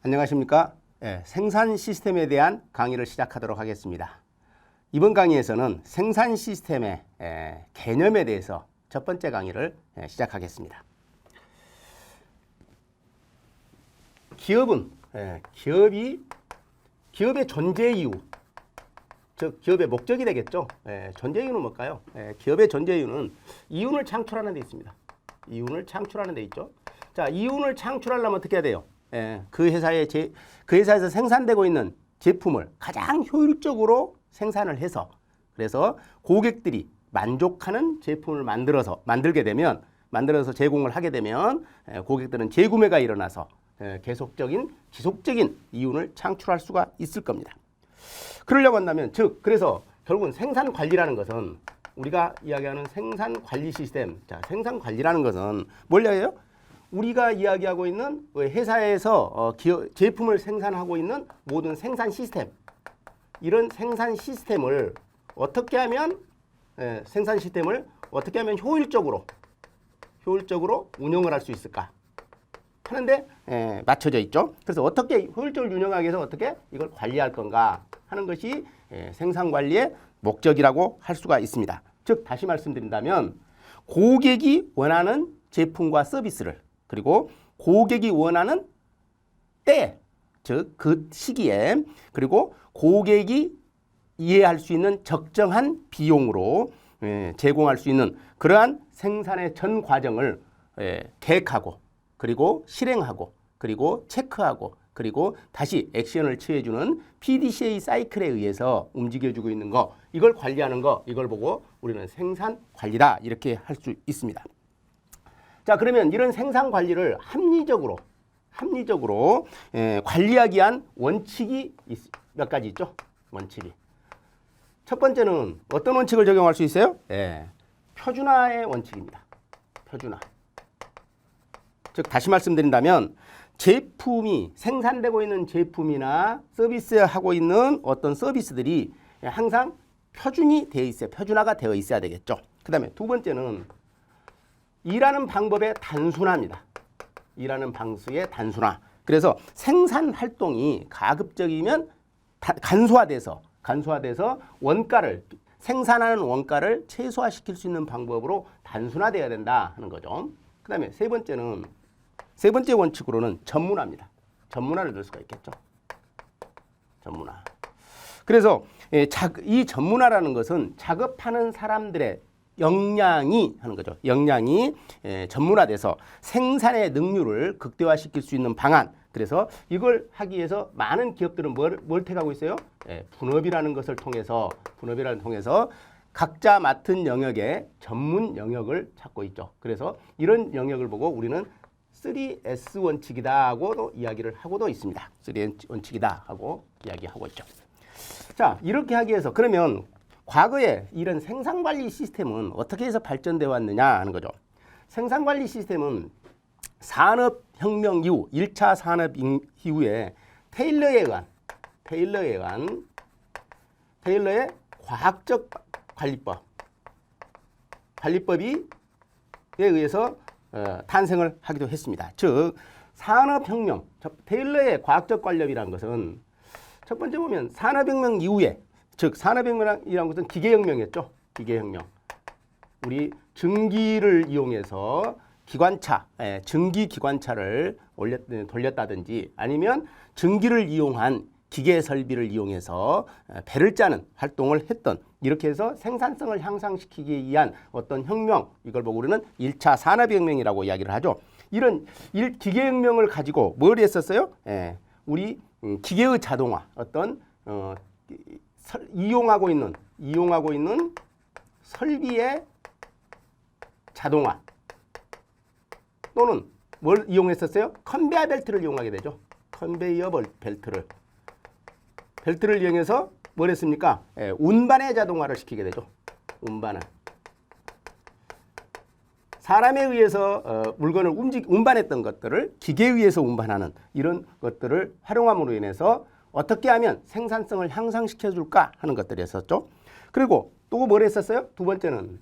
안녕하십니까? 생산 시스템에 대한 강의를 시작하도록 하겠습니다. 이번 강의에서는 생산 시스템의 개념에 대해서 첫 번째 강의를 시작하겠습니다. 기업은 기업의 존재 이유, 즉 기업의 목적이 되겠죠. 존재 이유는 뭘까요? 기업의 존재 이유는 이윤을 창출하는 데 있습니다. 이윤을 창출하는 데 있죠. 자, 이윤을 창출하려면 어떻게 해야 돼요? 그 회사에서 생산되고 있는 제품을 가장 효율적으로 생산을 해서, 그래서 고객들이 만족하는 제품을 만들게 되면, 만들어서 제공을 하게 되면 고객들은 재구매가 일어나서 계속적인 지속적인 이윤을 창출할 수가 있을 겁니다. 그러려고 한다면, 즉 그래서 결국은 생산 관리라는 것은, 우리가 이야기하는 생산 관리 시스템, 자, 생산 관리라는 것은 뭘 이야기해요? 우리가 이야기하고 있는 회사에서 제품을 생산하고 있는 모든 생산 시스템, 이런 생산 시스템을 어떻게 하면 효율적으로 운영을 할 수 있을까 하는데 맞춰져 있죠. 그래서 어떻게 효율적으로 운영하기 위해서 어떻게 이걸 관리할 건가 하는 것이 생산 관리의 목적이라고 할 수가 있습니다. 즉 다시 말씀드린다면, 고객이 원하는 제품과 서비스를, 그리고 고객이 원하는 때, 즉 그 시기에, 그리고 고객이 이해할 수 있는 적정한 비용으로 제공할 수 있는 그러한 생산의 전 과정을 계획하고, 그리고 실행하고, 그리고 체크하고, 그리고 다시 액션을 취해주는 PDCA 사이클에 의해서 움직여주고 있는 거, 이걸 관리하는 거, 이걸 보고 우리는 생산 관리다 이렇게 할 수 있습니다. 자, 그러면 이런 생산 관리를 합리적으로 관리하기 위한 원칙이 몇 가지 있죠. 원칙이. 첫 번째는 어떤 원칙을 적용할 수 있어요? 표준화의 원칙입니다. 표준화. 즉 다시 말씀드린다면, 제품이 생산되고 있는 제품이나 서비스하고 있는 어떤 서비스들이 항상 표준이 되어 있어요. 표준화가 되어 있어야 되겠죠. 그 다음에 두 번째는 일하는 방법의 단순화입니다. 일하는 방식의 단순화. 그래서 생산 활동이 가급적이면 간소화돼서 생산하는 원가를 최소화시킬 수 있는 방법으로 단순화돼야 된다 하는 거죠. 그 다음에 세 번째 원칙으로는 전문화입니다. 전문화를 넣을 수가 있겠죠. 전문화. 그래서 이 전문화라는 것은 작업하는 사람들의 역량이 하는 거죠. 역량이 전문화돼서 생산의 능률을 극대화시킬 수 있는 방안. 그래서 이걸 하기 위해서 많은 기업들은 뭘 택하고 있어요? 분업이라는 것을 통해서 각자 맡은 영역의 전문 영역을 찾고 있죠. 그래서 이런 영역을 보고 우리는 3S 원칙이다 하고도 이야기를 하고도 있습니다. 3S 원칙이다 하고 이야기하고 있죠. 자, 이렇게 하기 위해서 그러면 과거에 이런 생산관리 시스템은 어떻게 해서 발전되어 왔느냐 하는 거죠. 생산관리 시스템은 산업혁명 이후, 1차 산업 이후에 테일러의 과학적 관리법에 의해서 탄생을 하기도 했습니다. 즉 산업혁명, 테일러의 과학적 관리법이라는 것은 첫 번째 보면 산업혁명 이후에, 즉 산업혁명이라는 것은 기계혁명이었죠. 기계혁명. 우리 증기를 이용해서 증기 기관차를 돌렸다든지, 아니면 증기를 이용한 기계 설비를 이용해서 배를 짜는 활동을 했던, 이렇게 해서 생산성을 향상시키기 위한 어떤 혁명, 이걸 보고 우리는 1차 산업혁명이라고 이야기를 하죠. 이런 기계혁명을 가지고 뭘 했었어요? 우리 기계의 자동화, 어떤 이용하고 있는 설비의 자동화, 또는 뭘 이용했었어요? 컨베이어 벨트를 이용하게 되죠. 컨베이어 벨트를 이용해서 뭘 했습니까? 운반의 자동화를 시키게 되죠. 운반을. 사람에 의해서 물건을 운반했던 것들을 기계에 의해서 운반하는 이런 것들을 활용함으로 인해서 어떻게 하면 생산성을 향상시켜 줄까 하는 것들이었었죠. 그리고 또 뭘 했었어요? 두 번째는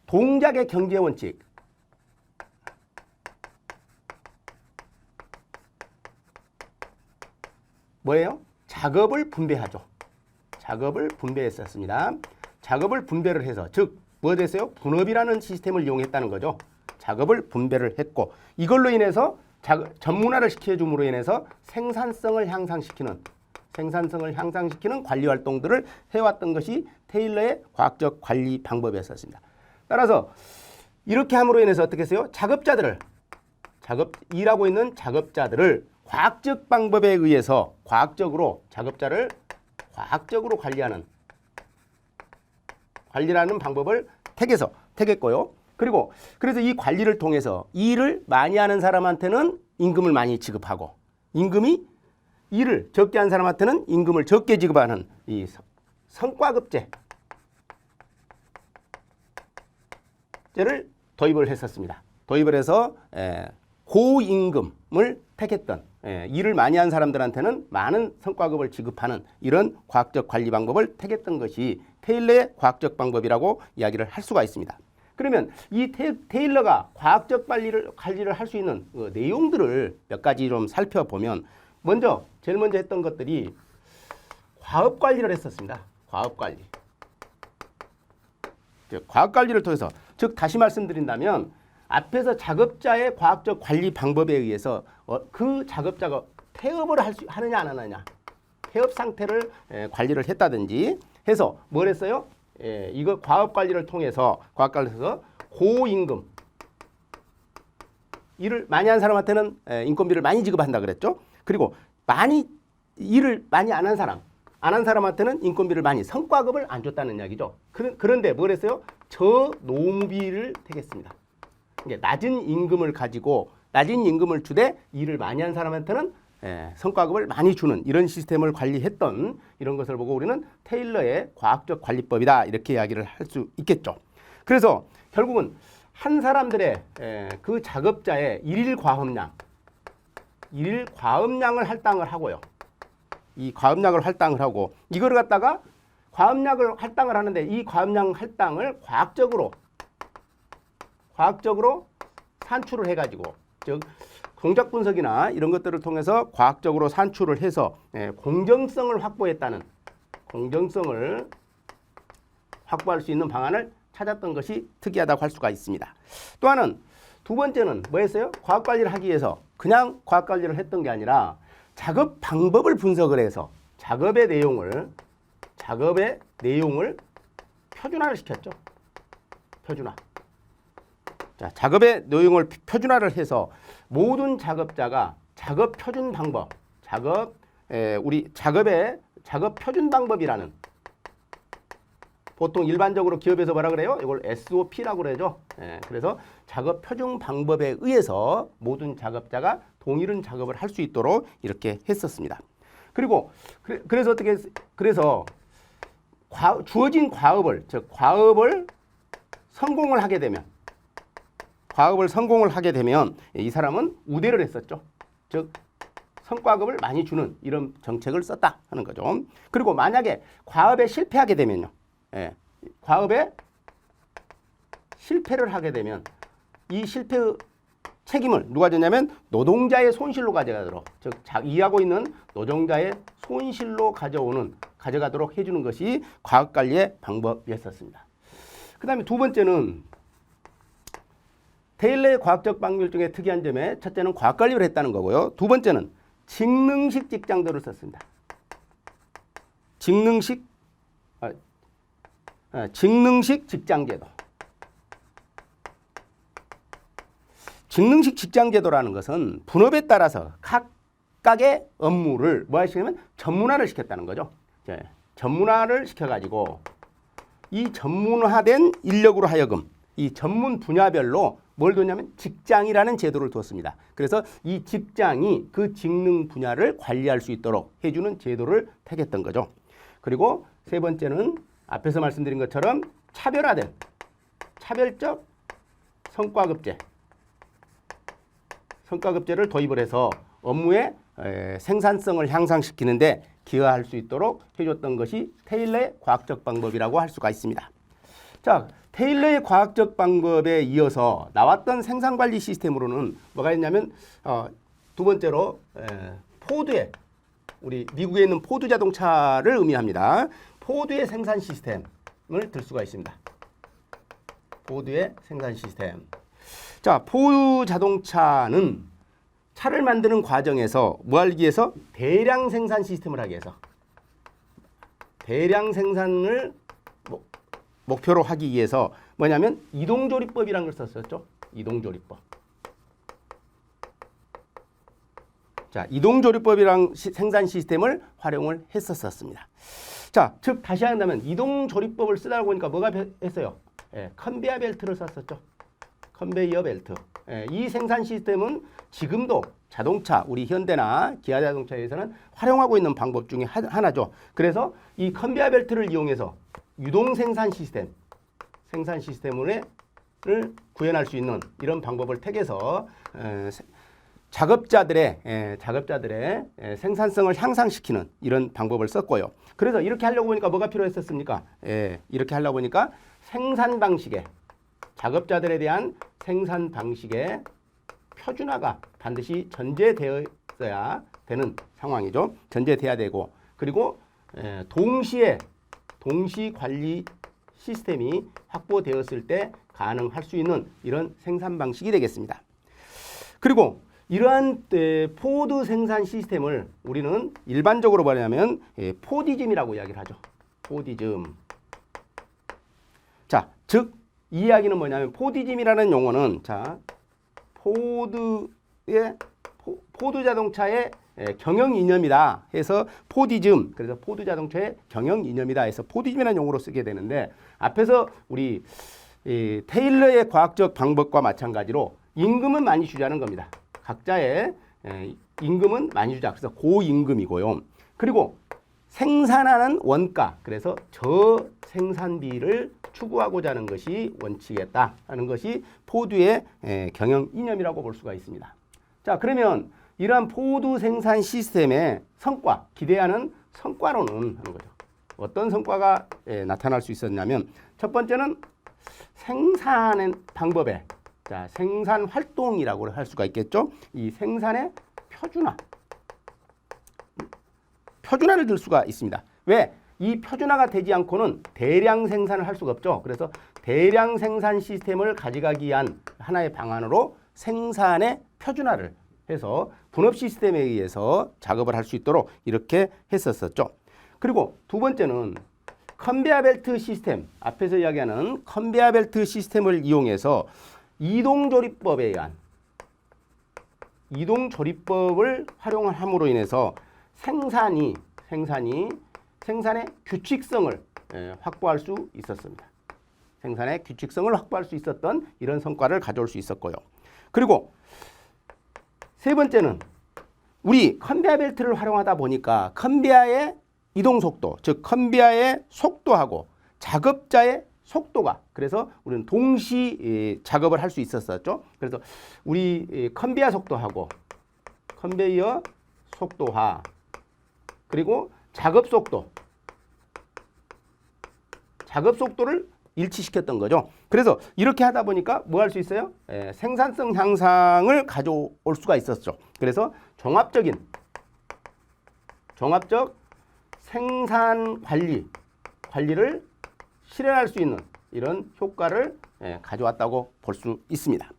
동작의 경제 원칙. 뭐예요? 작업을 분배하죠. 작업을 분배했었습니다. 작업을 분배를 해서 즉 뭐 됐어요? 분업이라는 시스템을 이용했다는 거죠. 작업을 분배를 했고 이걸로 인해서 전문화를 시켜줌으로 인해서 생산성을 향상시키는 관리 활동들을 해왔던 것이 테일러의 과학적 관리 방법이었습니다. 따라서 이렇게 함으로 인해서 어떻게 했어요? 일하고 있는 작업자들을 과학적 방법에 의해서 작업자를 과학적으로 관리라는 방법을 택했고요. 그리고 그래서 이 관리를 통해서 일을 많이 하는 사람한테는 임금을 많이 지급하고 일을 적게 한 사람한테는 임금을 적게 지급하는 이 성과급제를 도입을 했었습니다. 도입을 해서 고임금을 택했던 일을 많이 한 사람들한테는 많은 성과급을 지급하는 이런 과학적 관리 방법을 택했던 것이 테일러의 과학적 방법이라고 이야기를 할 수가 있습니다. 그러면 이 테일러가 과학적 관리를 할 수 있는 내용들을 몇 가지 좀 살펴보면 제일 먼저 했던 것들이 과업 관리를 했었습니다. 과업 관리를 통해서 즉 다시 말씀드린다면 앞에서 작업자의 과학적 관리 방법에 의해서 그 작업자가 폐업을 하느냐 안 하느냐 폐업 상태를 관리를 했다든지 해서 뭘 했어요? 이거 과업 관리를 통해서 고임금 일을 많이 한 사람한테는 인건비를 많이 지급한다 그랬죠. 그리고 일을 많이 안 한 사람한테는 인건비를 많이 성과급을 안 줬다는 이야기죠. 그런데 뭘 했어요? 저노무비를 택했습니다. 낮은 임금을 주되 일을 많이 한 사람한테는 성과급을 많이 주는 이런 시스템을 관리했던 이런 것을 보고 우리는 테일러의 과학적 관리법이다 이렇게 이야기를 할 수 있겠죠. 그래서 결국은 한 사람들의 그 작업자의 일일 과업량을 할당을 하고요. 이 과업량을 할당을 하고 이거를 갖다가 과업량을 할당을 하는데 이 과업량 할당을 과학적으로 산출을 해가지고 즉 동작 분석이나 이런 것들을 통해서 과학적으로 산출을 해서 공정성을 확보할 수 있는 방안을 찾았던 것이 특이하다고 할 수가 있습니다. 두 번째는 뭐였어요? 과학 관리를 하기 위해서 그냥 과학 관리를 했던 게 아니라 작업 방법을 분석을 해서 작업의 내용을 표준화를 시켰죠. 작업의 내용을 표준화를 해서 모든 작업자가 작업 표준 방법, 작업 표준 방법이라는 보통 일반적으로 기업에서 뭐라 그래요? 이걸 SOP라고 그러죠. 그래서 작업 표준 방법에 의해서 모든 작업자가 동일한 작업을 할 수 있도록 이렇게 했었습니다. 그리고 주어진 과업을 성공을 하게 되면 이 사람은 우대를 했었죠. 즉 성과급을 많이 주는 이런 정책을 썼다 하는 거죠. 그리고 만약에 과업에 실패하게 되면요. 과업에 실패를 하게 되면 이 실패 책임을 누가 졌냐면 노동자의 손실로 가져가도록 즉 일하고 있는 노동자의 손실로 가져가도록 해주는 것이 과학관리의 방법이었습니다. 그 다음에 두 번째는 테일러의 과학적 방법 중에 특이한 점에 첫째는 과학관리를 했다는 거고요. 두 번째는 직능식 직장제도를 썼습니다. 직능식 직장제도. 직능식 직장제도라는 것은 분업에 따라서 각각의 업무를 뭐 하시냐면 전문화를 시켰다는 거죠. 전문화를 시켜가지고 이 전문화된 인력으로 하여금 이 전문 분야별로 뭘 뒀냐면 직장이라는 제도를 두었습니다. 그래서 이 직장이 그 직능 분야를 관리할 수 있도록 해주는 제도를 택했던 거죠. 그리고 세 번째는 앞에서 말씀드린 것처럼 차별적 성과급제를 도입을 해서 업무의 생산성을 향상시키는데 기여할 수 있도록 해줬던 것이 테일러의 과학적 방법이라고 할 수가 있습니다. 자, 테일러의 과학적 방법에 이어서 나왔던 생산관리 시스템으로는 뭐가 있냐면 두 번째로 우리 미국에 있는 포드 자동차를 의미합니다. 포드의 생산 시스템을 들 수가 있습니다. 포드의 생산 시스템. 자, 포드 자동차는 차를 만드는 과정에서 뭐 하기 위해서? 대량 생산 시스템을 하기 위해서. 대량 생산을 목표로 하기 위해서 뭐냐면 이동조리법이라는 걸 썼었죠. 이동조리법. 자, 이동조리법이랑 생산 시스템을 활용을 했었습니다. 자, 즉 다시 한다면 이동조리법을 쓰다 보니까 뭐가 했어요? 컨베이어 벨트를 썼었죠. 컨베이어 벨트. 이 생산 시스템은 지금도 자동차, 우리 현대나 기아 자동차에서는 활용하고 있는 방법 중에 하나죠. 그래서 이 컨베이어 벨트를 이용해서 유동 생산 시스템을 구현할 수 있는 이런 방법을 택해서 작업자들의 생산성을 향상시키는 이런 방법을 썼고요. 그래서 이렇게 하려고 보니까 뭐가 필요했었습니까? 이렇게 하려고 보니까 생산 방식에, 작업자들에 대한 생산 방식의 표준화가 반드시 전제되어야 되는 상황이죠. 전제돼야 되고, 그리고 동시 관리 시스템이 확보되었을 때 가능할 수 있는 이런 생산 방식이 되겠습니다. 그리고 이러한 포드 생산 시스템을 우리는 일반적으로 말하면 포디즘이라고 이야기를 하죠. 포디즘. 자, 즉 이 이야기는 뭐냐면 포디즘이라는 용어는 자, 포드 자동차의 경영 이념이다 해서 포디즘, 그래서 포드 자동차의 경영 이념이다 해서 포디즘이라는 용어로 쓰게 되는데, 앞에서 우리 테일러의 과학적 방법과 마찬가지로 임금은 많이 주자는 겁니다. 각자의 임금은 많이 주자. 그래서 고임금이고요. 그리고 생산하는 원가, 그래서 저생산비를 추구하고자 하는 것이 원칙이었다 하는 것이 포드의 경영 이념이라고 볼 수가 있습니다. 자, 그러면 이러한 포드 생산 시스템의 성과, 기대하는 성과로는 하는 거죠. 어떤 성과가 나타날 수 있었냐면, 첫 번째는 생산의 방법에, 자, 생산 활동이라고 할 수가 있겠죠. 이 생산의 표준화를 들 수가 있습니다. 왜? 이 표준화가 되지 않고는 대량 생산을 할 수가 없죠. 그래서 대량 생산 시스템을 가져가기 위한 하나의 방안으로 생산의 표준화를 해서 분업 시스템에 의해서 작업을 할 수 있도록 이렇게 했었었죠. 그리고 두 번째는 컨베이어 벨트 시스템, 앞에서 이야기하는 컨베이어 벨트 시스템을 이용해서 이동조리법을 활용함으로 인해서 생산의 규칙성을 확보할 수 있었습니다. 생산의 규칙성을 확보할 수 있었던 이런 성과를 가져올 수 있었고요. 그리고 세 번째는 우리 컨베이어 벨트를 활용하다 보니까 컨베이어의 이동 속도, 즉 컨베이어의 속도하고 작업자의 속도가, 그래서 우리는 동시 작업을 할 수 있었었죠. 그래서 우리 컨베이어 속도하고 컨베이어 속도화, 그리고 작업 속도를 일치시켰던 거죠. 그래서 이렇게 하다 보니까 뭐 할 수 있어요? 생산성 향상을 가져올 수가 있었죠. 그래서 종합적 생산 관리를 실현할 수 있는 이런 효과를 가져왔다고 볼 수 있습니다.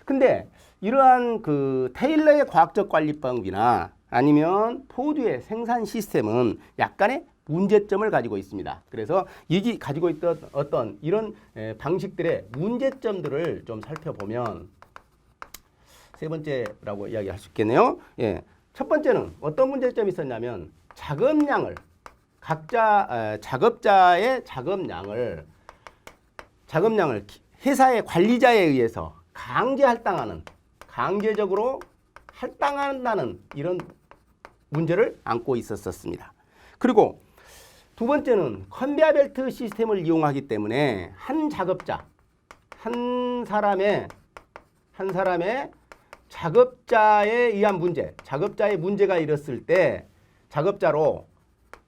근데 이러한 그 테일러의 과학적 관리법이나 아니면 포드의 생산 시스템은 약간의 문제점을 가지고 있습니다. 그래서 이게 가지고 있던 어떤 이런 방식들의 문제점들을 좀 살펴보면 세 번째라고 이야기할 수 있겠네요. 첫 번째는 어떤 문제점이 있었냐면 작업자의 작업량을 회사의 관리자에 의해서 강제적으로 할당한다는 이런 문제를 안고 있었습니다. 그리고 두 번째는 컨베이어 벨트 시스템을 이용하기 때문에 한 사람의 작업자에 의한 작업자의 문제가 일었을 때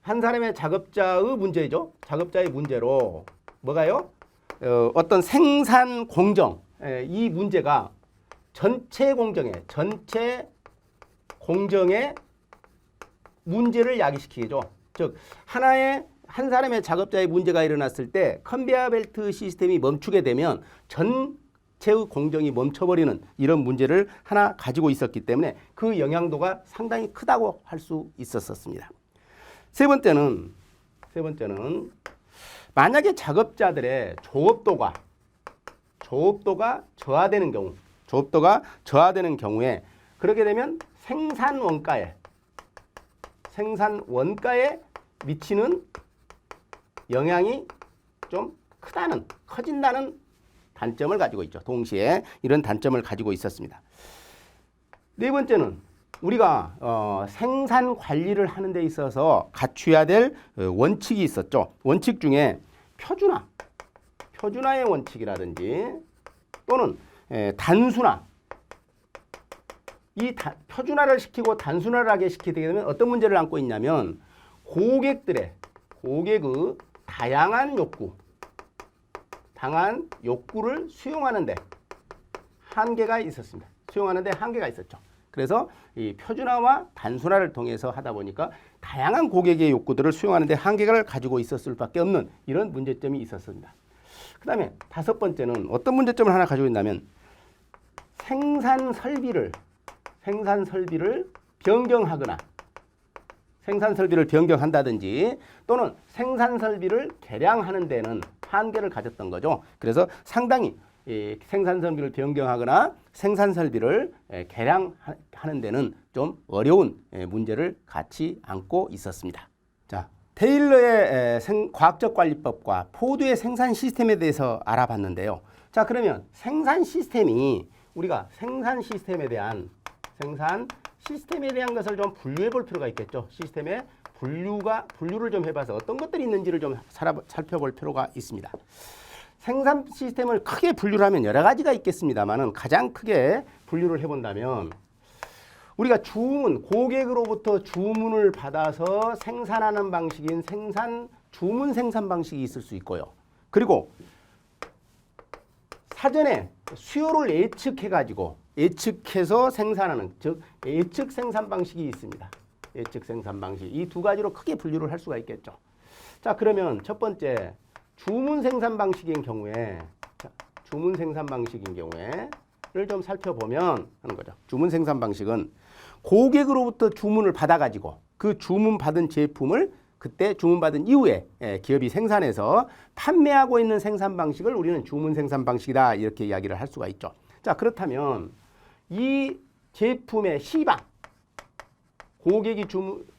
한 사람의 작업자의 문제죠. 작업자의 문제로 뭐가요? 어떤 생산 공정, 이 문제가 전체 공정에 문제를 야기시키죠. 즉 한 사람의 작업자의 문제가 일어났을 때 컨베이어 벨트 시스템이 멈추게 되면 전체의 공정이 멈춰버리는 이런 문제를 하나 가지고 있었기 때문에 그 영향도가 상당히 크다고 할 수 있었습니다. 세 번째는 만약에 작업자들의 조업도가 저하되는 경우에 그렇게 되면 생산 원가에 미치는 영향이 좀 커진다는 단점을 가지고 있죠. 동시에 이런 단점을 가지고 있었습니다. 네 번째는 우리가 생산 관리를 하는 데 있어서 갖춰야 될 원칙이 있었죠. 원칙 중에 표준화의 원칙이라든지 또는 단순화, 표준화를 시키고 단순화를 하게 시키게 되면 어떤 문제를 안고 있냐면 고객의 다양한 욕구를 수용하는데 한계가 있었습니다. 그래서 이 표준화와 단순화를 통해서 하다 보니까 다양한 고객의 욕구들을 수용하는데 한계를 가지고 있었을 수밖에 없는 이런 문제점이 있었습니다. 그 다음에 다섯 번째는 어떤 문제점을 하나 가지고 있냐면 생산 설비를 변경한다든지 또는 생산 설비를 개량하는 데는 한계를 가졌던 거죠. 그래서 상당히 생산 설비를 변경하거나 생산 설비를 개량하는 데는 좀 어려운 문제를 같이 안고 있었습니다. 자, 테일러의 과학적 관리법과 포드의 생산 시스템에 대해서 알아봤는데요. 자, 그러면 우리가 생산 시스템에 대한 것을 좀 분류해 볼 필요가 있겠죠. 시스템의 분류를 좀 해봐서 어떤 것들이 있는지를 좀 살펴볼 필요가 있습니다. 생산 시스템을 크게 분류를 하면 여러 가지가 있겠습니다만은 가장 크게 분류를 해본다면 우리가 고객으로부터 주문을 받아서 생산하는 방식인 주문 생산 방식이 있을 수 있고요. 그리고 사전에 수요를 예측해서 생산하는, 즉 예측 생산 방식이 있습니다. 예측 생산 방식. 이 두 가지로 크게 분류를 할 수가 있겠죠. 자, 그러면 첫 번째 주문 생산 방식인 경우에를 좀 살펴보면 하는 거죠. 주문 생산 방식은 고객으로부터 주문을 받아가지고 그 주문받은 제품을 그때 주문받은 이후에 기업이 생산해서 판매하고 있는 생산 방식을 우리는 주문 생산 방식이다 이렇게 이야기를 할 수가 있죠. 자, 그렇다면 이 제품의 시방,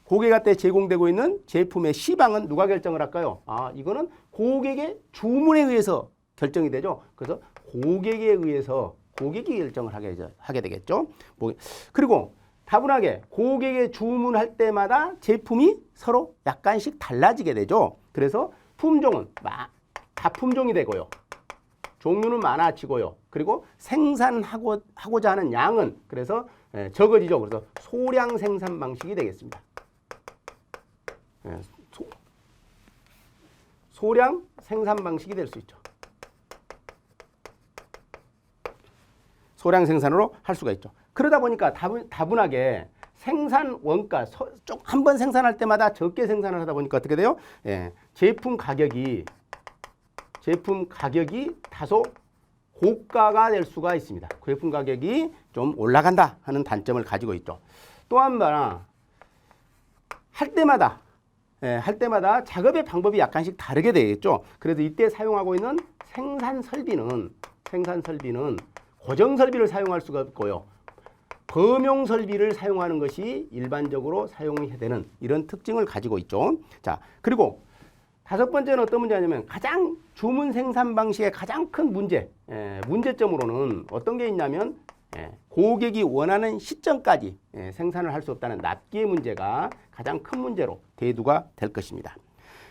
고객한테 제공되고 있는 제품의 시방은 누가 결정을 할까요? 이거는 고객의 주문에 의해서 결정이 되죠. 그래서 고객이 결정을 하게 되겠죠. 그리고 다분하게 고객의 주문할 때마다 제품이 서로 약간씩 달라지게 되죠. 그래서 품종은 다품종이 되고요. 종류는 많아지고요. 그리고 생산하고자 하는 양은 그래서 적어지죠. 그래서 소량 생산 방식이 되겠습니다. 소량 생산 방식이 될 수 있죠. 소량 생산으로 할 수가 있죠. 그러다 보니까 다분하게 생산 원가, 한 번 생산할 때마다 적게 생산을 하다 보니까 어떻게 돼요? 제품 가격이 다소 고가가 될 수가 있습니다. 제품 가격이 좀 올라간다 하는 단점을 가지고 있죠. 또 한 번, 할 때마다 작업의 방법이 약간씩 다르게 되겠죠. 그래서 이때 사용하고 있는 생산 설비는 고정 설비를 사용할 수가 없고요. 범용 설비를 사용하는 것이 일반적으로 사용이 되는 이런 특징을 가지고 있죠. 자, 그리고 다섯 번째는 어떤 문제냐면 가장 주문 생산 방식의 가장 큰 문제점으로는 어떤 게 있냐면 고객이 원하는 시점까지 생산을 할 수 없다는 납기의 문제가 가장 큰 문제로 대두가 될 것입니다.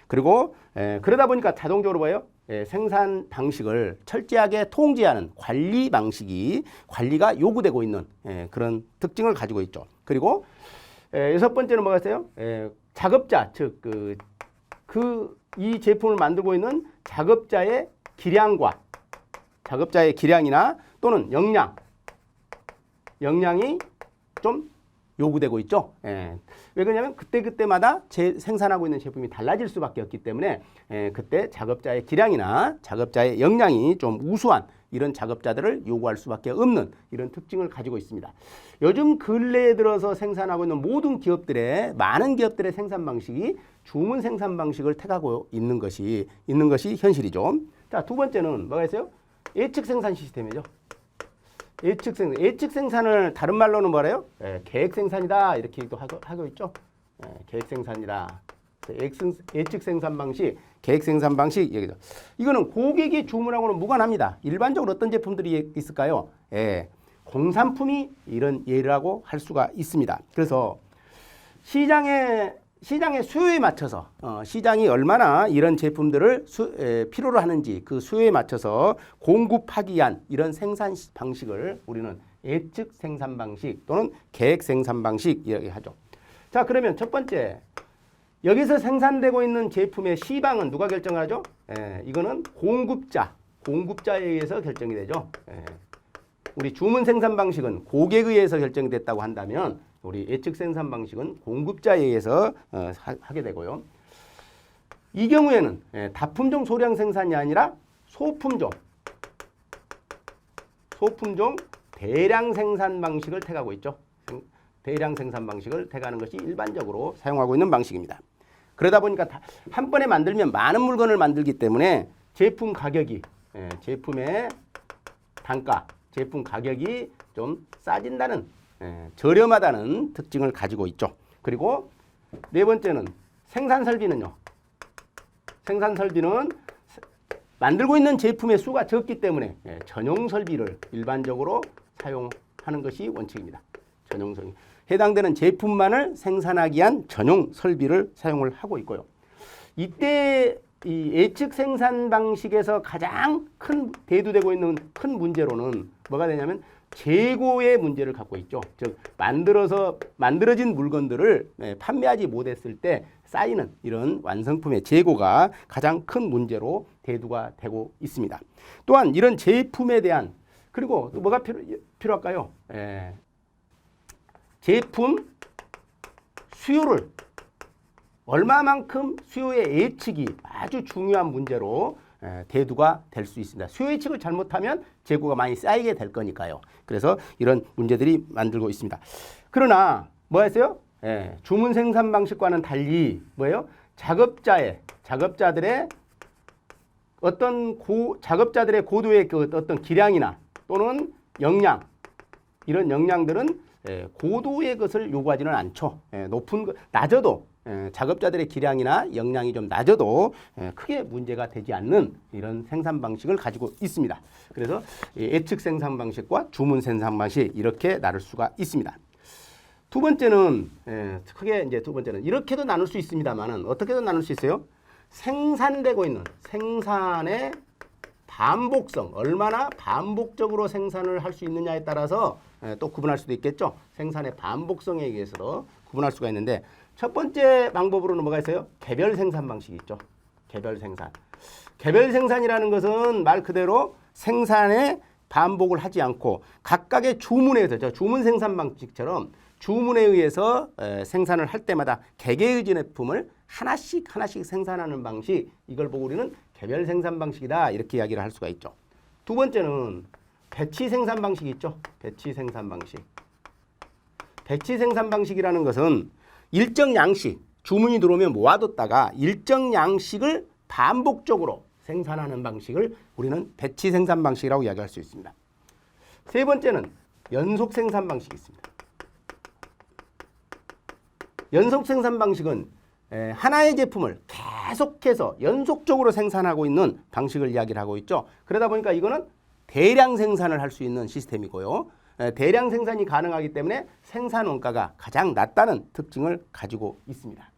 그리고 그러다 보니까 자동적으로 생산 방식을 철저하게 통제하는 관리가 요구되고 있는 그런 특징을 가지고 있죠. 그리고 여섯 번째는 뭐가 있어요? 작업자, 즉 이 제품을 만들고 있는 작업자의 기량이나 또는 역량이 좀 요구되고 있죠. 왜 그러냐면 그때마다 생산하고 있는 제품이 달라질 수밖에 없기 때문에 그때 작업자의 기량이나 작업자의 역량이 좀 우수한 이런 작업자들을 요구할 수밖에 없는 이런 특징을 가지고 있습니다. 요즘 근래에 들어서 생산하고 있는 모든 기업들의 많은 기업들의 생산 방식이 주문 생산 방식을 택하고 있는 것이 현실이죠. 자, 두 번째는 뭐가 있어요? 예측 생산 시스템이죠. 예측 생산을 다른 말로는 뭐래요? 계획 생산이다 이렇게도 하고 있죠. 계획 생산이다. 예측 생산 방식, 계획 생산 방식 얘기죠. 이거는 고객이 주문하고는 무관합니다. 일반적으로 어떤 제품들이 있을까요? 공산품이 이런 예라고 할 수가 있습니다. 그래서 시장의 수요에 맞춰서 시장이 얼마나 이런 제품들을 필요로 하는지 그 수요에 맞춰서 공급하기 위한 이런 생산 방식을 우리는 예측 생산 방식 또는 계획 생산 방식 이야기하죠. 자, 그러면 첫 번째 여기서 생산되고 있는 제품의 시방은 누가 결정하죠? 이거는 공급자에 의해서 결정이 되죠. 우리 주문 생산 방식은 고객에 의해서 결정이 됐다고 한다면 우리 예측 생산 방식은 공급자에 의해서 하게 되고요. 이 경우에는 다품종 소량 생산이 아니라 소품종 대량 생산 방식을 택하고 있죠. 대량 생산 방식을 택하는 것이 일반적으로 사용하고 있는 방식입니다. 그러다 보니까 한 번에 만들면 많은 물건을 만들기 때문에 제품 가격이 제품의 단가, 제품 가격이 좀 싸진다는 저렴하다는 특징을 가지고 있죠. 그리고 네 번째는 생산 설비는요. 생산 설비는 만들고 있는 제품의 수가 적기 때문에 전용 설비를 일반적으로 사용하는 것이 원칙입니다. 전용 설비. 해당되는 제품만을 생산하기 위한 전용 설비를 사용을 하고 있고요. 이때 이 예측 생산 방식에서 가장 큰 대두되고 있는 큰 문제로는 뭐가 되냐면 재고의 문제를 갖고 있죠. 즉 만들어진 물건들을 판매하지 못했을 때 쌓이는 이런 완성품의 재고가 가장 큰 문제로 대두가 되고 있습니다. 또한 이런 제품에 대한 그리고 또 뭐가 필요할까요? 제품 수요를 얼마만큼 수요의 예측이 아주 중요한 문제로 대두가 될 수 있습니다. 수요 예측을 잘못하면 재고가 많이 쌓이게 될 거니까요. 그래서 이런 문제들이 만들고 있습니다. 그러나 뭐였어요? 주문 생산 방식과는 달리 뭐예요? 작업자들의 작업자들의 고도의 그 어떤 기량이나 또는 역량 이런 역량들은 고도의 것을 요구하지는 않죠. 낮아도 작업자들의 기량이나 역량이 좀 낮아도 크게 문제가 되지 않는 이런 생산 방식을 가지고 있습니다. 그래서 예측 생산 방식과 주문 생산 방식 이렇게 나눌 수가 있습니다. 두 번째는 크게 이제 두 번째는 이렇게도 나눌 수 있습니다만은 어떻게도 나눌 수 있어요? 생산되고 있는 생산의 반복성, 얼마나 반복적으로 생산을 할 수 있느냐에 따라서 또 구분할 수도 있겠죠. 생산의 반복성에 의해서도 구분할 수가 있는데 첫 번째 방법으로는 뭐가 있어요? 개별 생산 방식이 있죠. 개별 생산. 개별 생산이라는 것은 말 그대로 생산의 반복을 하지 않고 각각의 주문에 의해서 주문 생산 방식처럼 주문에 의해서 생산을 할 때마다 개개의 제품을 하나씩 생산하는 방식, 이걸 보고 우리는 개별 생산 방식이다 이렇게 이야기를 할 수가 있죠. 두 번째는 배치 생산 방식이 있죠. 배치 생산 방식. 배치 생산 방식이라는 것은 일정 양식, 주문이 들어오면 모아뒀다가 일정 양식을 반복적으로 생산하는 방식을 우리는 배치 생산 방식이라고 이야기할 수 있습니다. 세 번째는 연속 생산 방식이 있습니다. 연속 생산 방식은 하나의 제품을 계속해서 연속적으로 생산하고 있는 방식을 이야기를 하고 있죠. 그러다 보니까 이거는 대량 생산을 할 수 있는 시스템이고요. 대량 생산이 가능하기 때문에 생산 원가가 가장 낮다는 특징을 가지고 있습니다.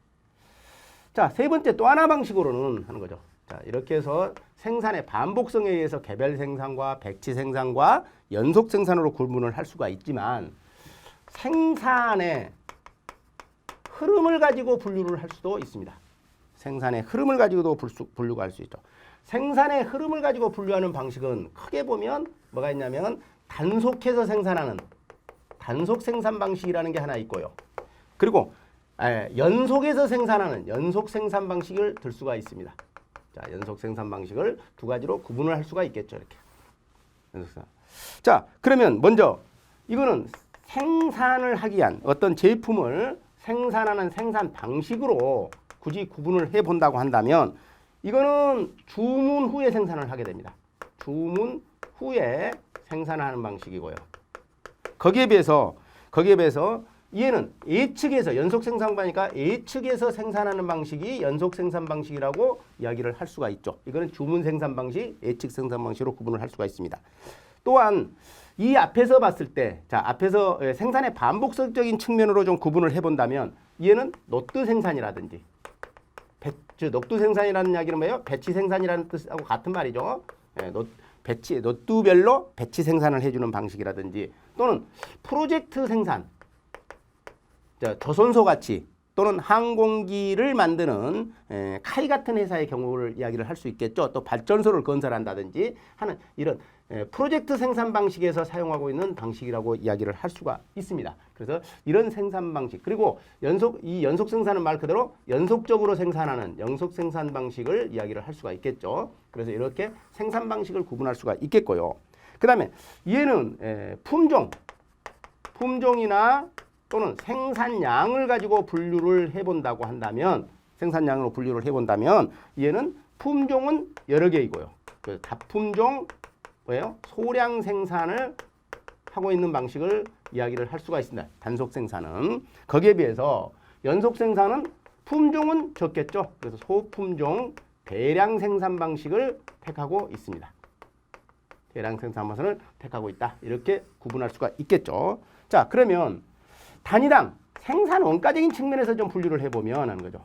자, 세 번째 또 하나 방식으로는 하는 거죠. 자, 이렇게 해서 생산의 반복성에 의해서 개별 생산과 배치 생산과 연속 생산으로 구분을 할 수가 있지만 생산의 흐름을 가지고 분류를 할 수도 있습니다. 생산의 흐름을 가지고도 분류가 할 수 있죠. 생산의 흐름을 가지고 분류하는 방식은 크게 보면 뭐가 있냐면 단속해서 생산하는 단속 생산 방식이라는 게 하나 있고요. 그리고 연속해서 생산하는 연속 생산 방식을 들 수가 있습니다. 자, 연속 생산 방식을 두 가지로 구분을 할 수가 있겠죠. 이렇게. 자, 그러면 먼저 이거는 생산을 하기 위한 어떤 제품을 생산하는 생산 방식으로 굳이 구분을 해 본다고 한다면 이거는 주문 후에 생산을 하게 됩니다. 주문 후에 생산하는 방식이고요. 거기에 비해서 얘는 예측에서 연속 생산방이니까 예측에서 생산하는 방식이 연속 생산 방식이라고 이야기를 할 수가 있죠. 이거는 주문 생산 방식, 예측 생산 방식으로 구분을 할 수가 있습니다. 또한 이 앞에서 봤을 때, 자, 앞에서 생산의 반복적인 측면으로 좀 구분을 해본다면 얘는 노트 생산이라든지 노트 생산이라는 이야기는 뭐예요? 배치 생산이라는 뜻하고 같은 말이죠. 노트별로 배치 생산을 해주는 방식이라든지 또는 프로젝트 생산, 조선소 같이 또는 항공기를 만드는 카이 같은 회사의 경우를 이야기를 할 수 있겠죠. 또 발전소를 건설한다든지 하는 이런 프로젝트 생산 방식에서 사용하고 있는 방식이라고 이야기를 할 수가 있습니다. 그래서 이런 생산 방식 그리고 연속 생산은 말 그대로 연속적으로 생산하는 연속 생산 방식을 이야기를 할 수가 있겠죠. 그래서 이렇게 생산 방식을 구분할 수가 있겠고요. 그 다음에 얘는 품종이나 또는 생산량을 가지고 분류를 해본다고 한다면 생산량으로 분류를 해본다면 얘는 품종은 여러 개이고요. 그 다품종 뭐예요? 소량 생산을 하고 있는 방식을 이야기를 할 수가 있습니다. 단속 생산은. 거기에 비해서 연속 생산은 품종은 적겠죠. 그래서 소품종 대량 생산 방식을 택하고 있습니다. 대량 생산 방식을 택하고 있다. 이렇게 구분할 수가 있겠죠. 자, 그러면 단위당 생산 원가적인 측면에서 좀 분류를 해보면 하는 거죠.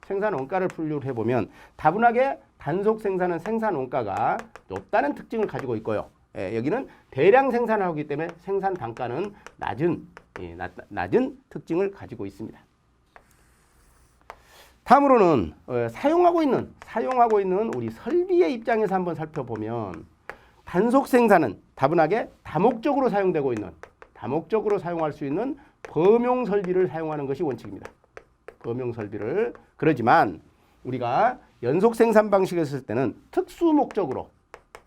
생산 원가를 분류를 해보면 다분하게 단속 생산은 생산 원가가 높다는 특징을 가지고 있고요. 여기는 대량 생산을 하기 때문에 생산 단가는 낮은 특징을 가지고 있습니다. 다음으로는 사용하고 있는 우리 설비의 입장에서 한번 살펴보면 단속 생산은 다분하게 다목적으로 사용할 수 있는 범용 설비를 사용하는 것이 원칙입니다. 범용 설비를. 그러지만 우리가 연속 생산 방식을 쓸 때는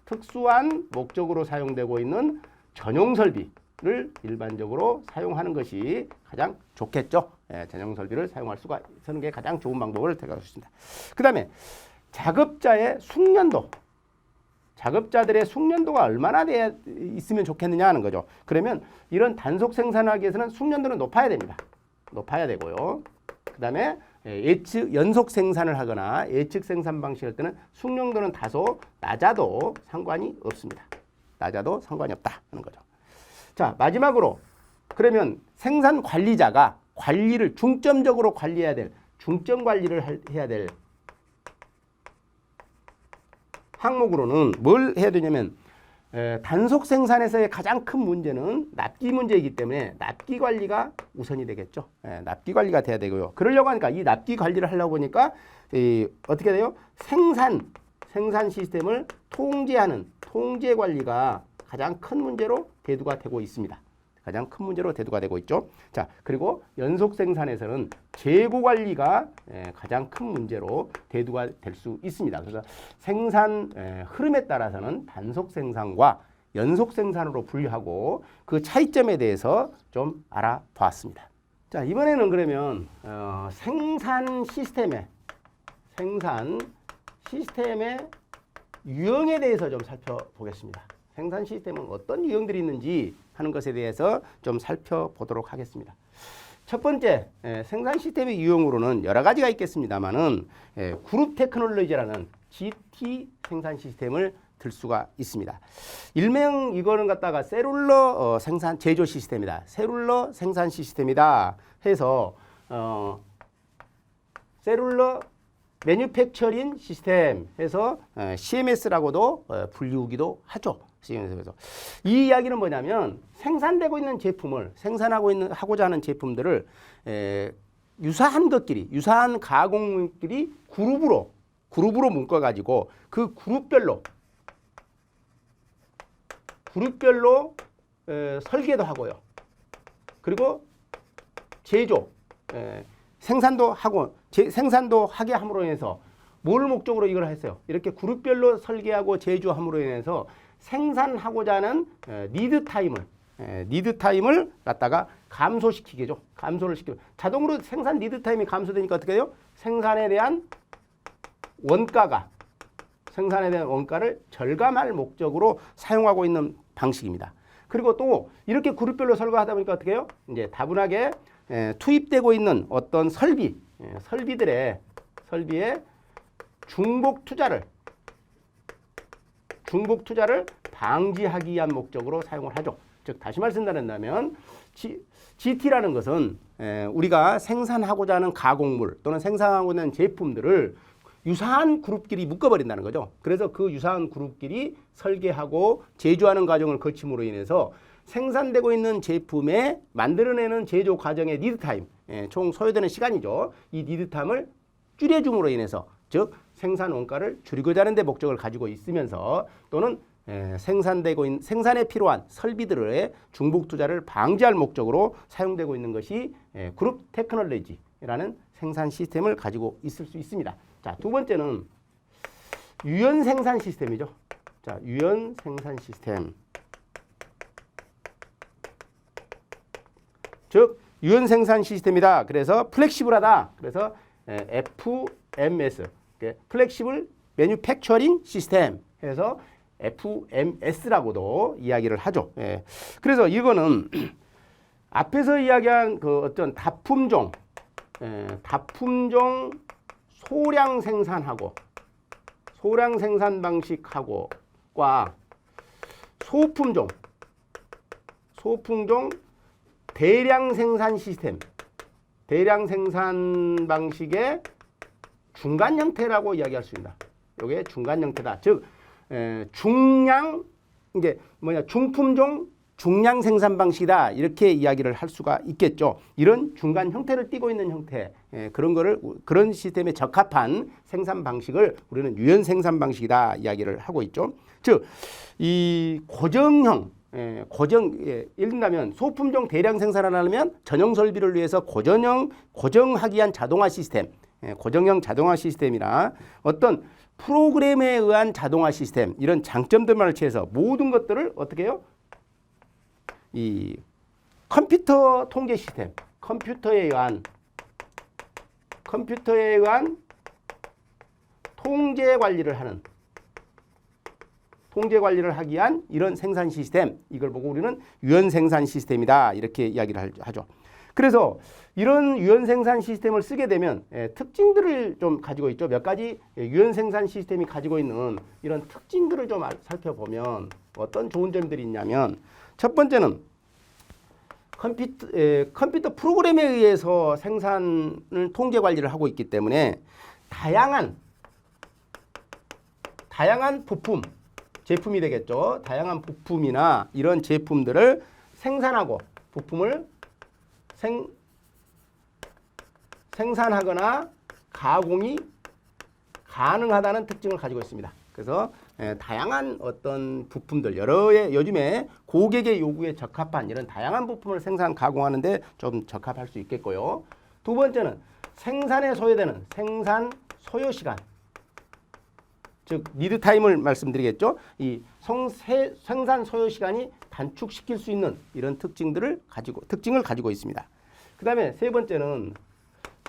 특수한 목적으로 사용되고 있는 전용 설비를 일반적으로 사용하는 것이 가장 좋겠죠. 전용 설비를 사용할 수가 있는 게 가장 좋은 방법을 택할 수 있습니다. 그 다음에 작업자들의 숙련도가 얼마나 있으면 좋겠느냐 하는 거죠. 그러면 이런 단속 생산하기 위해서는 숙련도는 높아야 됩니다. 높아야 되고요. 그 다음에 연속 생산을 하거나 예측 생산 방식을 때는 숙련도는 다소 낮아도 상관이 없습니다. 낮아도 상관이 없다 하는 거죠. 자, 마지막으로 그러면 생산 관리자가 관리를 중점적으로 관리해야 될 중점 관리를 해야 될 항목으로는 뭘 해야 되냐면 단속 생산에서의 가장 큰 문제는 납기 문제이기 때문에 납기 관리가 우선이 되겠죠. 납기 관리가 돼야 되고요. 그러려고 하니까 이 납기 관리를 하려고 하니까 어떻게 돼요? 생산 시스템을 통제하는 통제 관리가 가장 큰 문제로 대두가 되고 있습니다. 가장 큰 문제로 대두가 되고 있죠. 자, 그리고 연속 생산에서는 재고 관리가 가장 큰 문제로 대두가 될 수 있습니다. 그래서 생산 흐름에 따라서는 단속 생산과 연속 생산으로 분류하고 그 차이점에 대해서 좀 알아보았습니다. 자, 이번에는 그러면 생산 시스템의 유형에 대해서 좀 살펴보겠습니다. 생산 시스템은 어떤 유형들이 있는지 하는 것에 대해서 좀 살펴보도록 하겠습니다. 첫 번째, 생산 시스템의 유형으로는 여러 가지가 있겠습니다만은 그룹 테크놀로지라는 GT 생산 시스템을 들 수가 있습니다. 일명 이거는 갖다가 셀룰러 생산 제조 시스템이다. 셀룰러 생산 시스템이다 해서 셀룰러 매뉴팩처링 시스템 해서 CMS라고도 불리우기도 하죠. CMS에서. 이 이야기는 뭐냐면 생산되고 있는 제품을 하고자 하는 제품들을 유사한 가공물끼리 그룹으로 묶어 가지고 그 그룹별로 설계도 하고요. 그리고 제조, 생산도 하고 생산도 하게 함으로 인해서 뭘 목적으로 이걸 했어요? 이렇게 그룹별로 설계하고 제조함으로 인해서 생산하고자 하는 니드 타임을 갖다가 감소시키게죠. 감소를 시키고 자동으로 생산 니드 타임이 감소되니까 어떻게 해요? 생산에 대한 원가를 절감할 목적으로 사용하고 있는 방식입니다. 그리고 또 이렇게 그룹별로 설계하다 보니까 어떻게 해요? 이제 다분하게 투입되고 있는 어떤 설비에 중복 투자를 방지하기 위한 목적으로 사용을 하죠. 즉 다시 말씀드린다면 GT라는 것은 우리가 생산하고자 하는 가공물 또는 생산하고자 하는 제품들을 유사한 그룹끼리 묶어버린다는 거죠. 그래서 그 유사한 그룹끼리 설계하고 제조하는 과정을 거침으로 인해서 생산되고 있는 제품에 만들어내는 제조 과정의 니드 타임, 총 소요되는 시간이죠. 이 니드 타임을 줄여줌으로 인해서 즉 생산 원가를 줄이고자 하는 데 목적을 가지고 있으면서 또는 생산에 필요한 설비들의 중복 투자를 방지할 목적으로 사용되고 있는 것이 그룹 테크놀로지라는 생산 시스템을 가지고 있을 수 있습니다. 자, 두 번째는 유연 생산 시스템이죠. 자, 유연 생산 시스템. 즉 유연 생산 시스템이다. 그래서 플렉시블하다. 그래서 FMS, 플렉시블 매뉴팩처링 시스템 해서 FMS라고도 이야기를 하죠. 그래서 이거는 앞에서 이야기한 그 어떤 다품종 소량 생산하고 소량 생산 방식하고과 소품종 대량 생산 시스템, 대량 생산 방식의 중간 형태라고 이야기할 수 있다. 이게 중간 형태다. 즉 중량 이제 중품종 중량 생산 방식이다. 이렇게 이야기를 할 수가 있겠죠. 이런 중간 형태를 띠고 있는 형태, 그런 시스템에 적합한 생산 방식을 우리는 유연 생산 방식이다 이야기를 하고 있죠. 즉 이 고정형 예를 들면 소품종 대량 생산을 하려면 전용 설비를 위해서 고정하기 위한 자동화 시스템, 고정형 자동화 시스템이나 어떤 프로그램에 의한 자동화 시스템, 이런 장점들만을 취해서 모든 것들을 어떻게 해요? 이 컴퓨터 통제 시스템, 컴퓨터에 의한 통제 관리를 하기 위한 이런 생산 시스템, 이걸 보고 우리는 유연 생산 시스템이다 이렇게 이야기를 하죠. 그래서 이런 유연 생산 시스템을 쓰게 되면 특징들을 좀 가지고 있죠. 몇 가지 유연 생산 시스템이 가지고 있는 이런 특징들을 좀 살펴보면 어떤 좋은 점들이 있냐면, 첫 번째는 컴퓨터 프로그램에 의해서 생산을 통제 관리를 하고 있기 때문에 다양한 부품, 제품이 되겠죠. 다양한 부품이나 이런 제품들을 생산하고 부품을 생산하거나 가공이 가능하다는 특징을 가지고 있습니다. 그래서 다양한 어떤 부품들, 요즘에 고객의 요구에 적합한 이런 다양한 부품을 생산, 가공하는데 좀 적합할 수 있겠고요. 두 번째는 생산에 소요되는 생산 소요 시간, 즉 리드 타임을 말씀드리겠죠. 이 생산 소요 시간이 단축시킬 수 있는 이런 특징을 가지고 있습니다. 그 다음에 세 번째는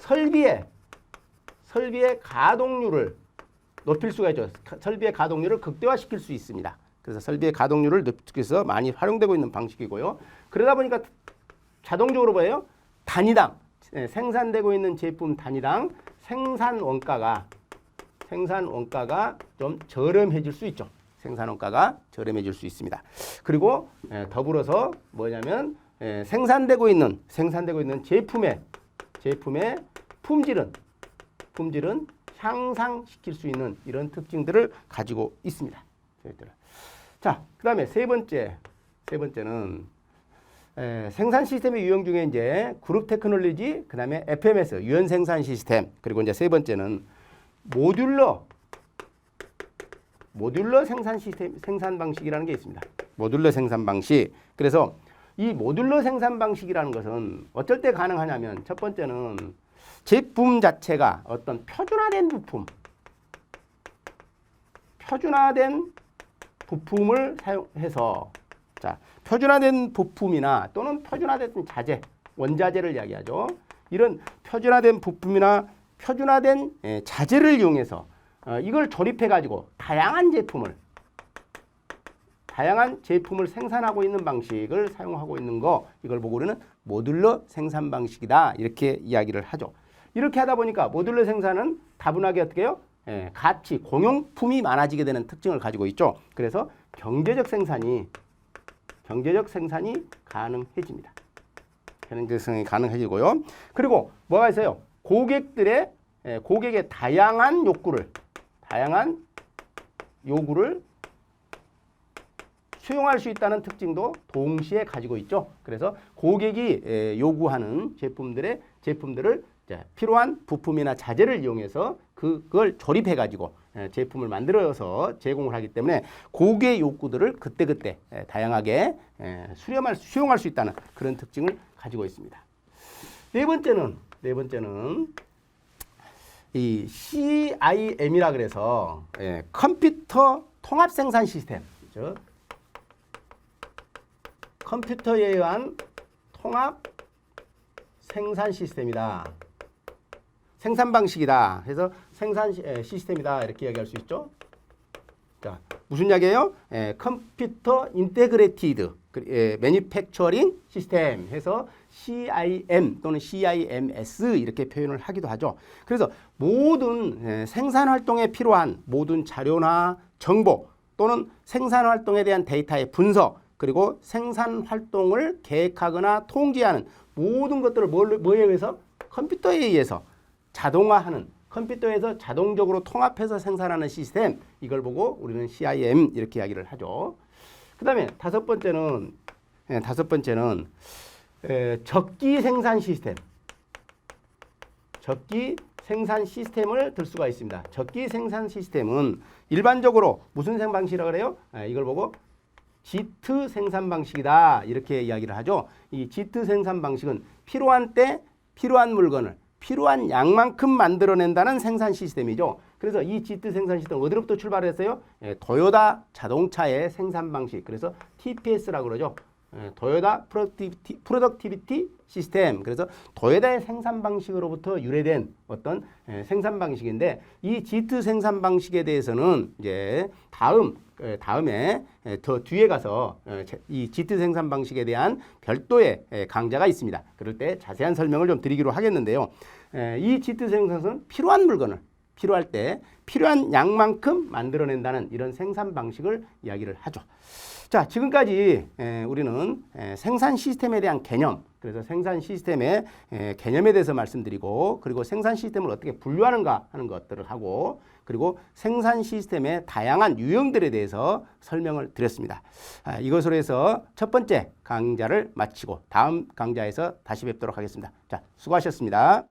설비의 가동률을 높일 수가 있죠. 설비의 가동률을 극대화시킬 수 있습니다. 그래서 설비의 가동률을 높여서 많이 활용되고 있는 방식이고요. 그러다 보니까 자동적으로 뭐예요? 단위당, 생산되고 있는 제품 단위당 생산 원가가 좀 저렴해질 수 있죠. 생산 원가가 저렴해질 수 있습니다. 그리고 더불어서 뭐냐면 생산되고 있는 제품의 품질은 향상시킬 수 있는 이런 특징들을 가지고 있습니다. 자, 그다음에 세 번째는 생산 시스템의 유형 중에 이제 그룹 테크놀로지, 그다음에 FMS 유연 생산 시스템, 그리고 이제 세 번째는 모듈러 생산 방식이라는 게 있습니다. 모듈러 생산 방식. 그래서 이 모듈러 생산 방식이라는 것은 어쩔 때 가능하냐면 첫 번째는 제품 자체가 어떤 표준화된 부품을 사용해서 자, 표준화된 부품이나 또는 표준화된 자재, 원자재를 이야기하죠. 이런 표준화된 부품이나 표준화된 자재를 이용해서 이걸 조립해 가지고 다양한 제품을 생산하고 있는 방식을 사용하고 있는 거, 이걸 보고 우리는 모듈러 생산 방식이다 이렇게 이야기를 하죠. 이렇게 하다 보니까 모듈러 생산은 다분하게 어떻게 해요? 가치, 공용품이 많아지게 되는 특징을 가지고 있죠. 그래서 경제적 생산이 가능해집니다. 경제성이 가능해지고요. 그리고 뭐가 있어요? 고객의 다양한 요구를 수용할 수 있다는 특징도 동시에 가지고 있죠. 그래서 고객이 요구하는 제품들을 필요한 부품이나 자재를 이용해서 그걸 조립해 가지고 제품을 만들어서 제공을 하기 때문에 고객의 욕구들을 그때그때 다양하게 수용할 수 있다는 그런 특징을 가지고 있습니다. 네 번째는 이 CIM이라 그래서 컴퓨터 통합 생산 시스템, 그렇죠? 컴퓨터에 의한 통합 생산 시스템이다. 생산 방식이다. 해서 생산 시스템이다. 이렇게 이야기할 수 있죠. 자, 무슨 이야기예요? 컴퓨터 인테그레이티드 매니팩처링 시스템 해서 CIM 또는 CIMS 이렇게 표현을 하기도 하죠. 그래서 모든 생산 활동에 필요한 모든 자료나 정보 또는 생산 활동에 대한 데이터의 분석, 그리고 생산 활동을 계획하거나 통제하는 모든 것들을 뭐에 의해서? 컴퓨터에 의해서 자동화하는, 컴퓨터에서 자동적으로 통합해서 생산하는 시스템, 이걸 보고 우리는 CIM 이렇게 이야기를 하죠. 그 다음에 다섯 번째는 적기 생산 시스템을 들 수가 있습니다. 적기 생산 시스템은 일반적으로 무슨 생산 방식이라고 그래요? 이걸 보고 지트 생산 방식이다 이렇게 이야기를 하죠. 이 지트 생산 방식은 필요한 때 필요한 물건을 필요한 양만큼 만들어낸다는 생산 시스템이죠. 그래서 이 지트 생산 시스템 어디로부터 출발했어요? 도요타 자동차의 생산 방식, 그래서 TPS라고 그러죠. 도요타 프로덕티비티 시스템. 그래서 도요타의 생산 방식으로부터 유래된 어떤 생산 방식인데, 이 지트 생산 방식에 대해서는 이제 다음에 더 뒤에 가서 이 지트 생산 방식에 대한 별도의 강좌가 있습니다. 그럴 때 자세한 설명을 좀 드리기로 하겠는데요. 이 지트 생산은 필요한 물건을 필요할 때 필요한 양만큼 만들어낸다는 이런 생산 방식을 이야기를 하죠. 자, 지금까지 우리는 생산 시스템에 대한 개념, 그래서 생산 시스템의 개념에 대해서 말씀드리고, 그리고 생산 시스템을 어떻게 분류하는가 하는 것들을 하고, 그리고 생산 시스템의 다양한 유형들에 대해서 설명을 드렸습니다. 이것으로 해서 첫 번째 강좌를 마치고 다음 강좌에서 다시 뵙도록 하겠습니다. 자, 수고하셨습니다.